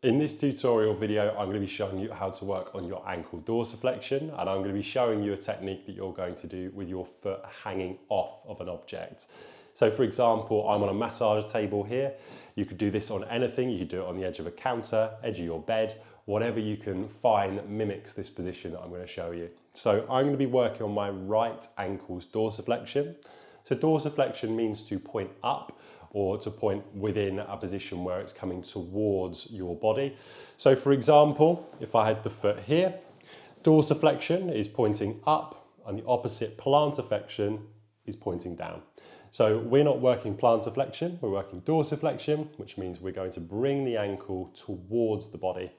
In this tutorial video, I'm going to be showing you how to work on your ankle dorsiflexion, and I'm going to be showing you a technique that you're going to do with your foot hanging off of an object. So for example, I'm on a massage table here. You could do this on anything. You could do it on the edge of a counter, edge of your bed, whatever you can find that mimics this position that I'm going to show you. So I'm going to be working on my right ankle's dorsiflexion. So dorsiflexion means to point up, or to point within a position where it's coming towards your body. So for example, if I had the foot here, dorsiflexion is pointing up and the opposite plantarflexion is pointing down. So we're not working plantarflexion, we're working dorsiflexion, which means we're going to bring the ankle towards the body.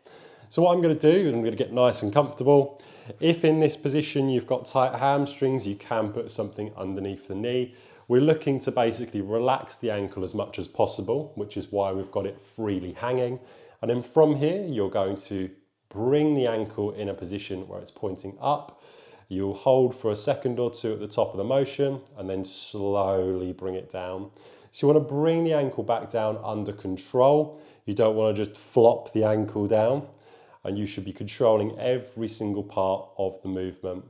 So what I'm going to do is I'm going to get nice and comfortable. If in this position you've got tight hamstrings, you can put something underneath the knee. We're looking to basically relax the ankle as much as possible, which is why we've got it freely hanging. And then from here, you're going to bring the ankle in a position where it's pointing up. You'll hold for a second or two at the top of the motion and then slowly bring it down. So you want to bring the ankle back down under control. You don't want to just flop the ankle down, and you should be controlling every single part of the movement.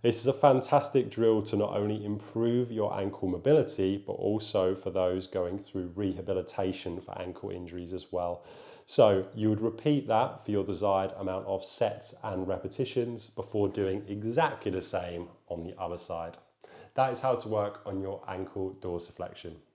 This is a fantastic drill to not only improve your ankle mobility, but also for those going through rehabilitation for ankle injuries as well. So you would repeat that for your desired amount of sets and repetitions before doing exactly the same on the other side. That is how to work on your ankle dorsiflexion.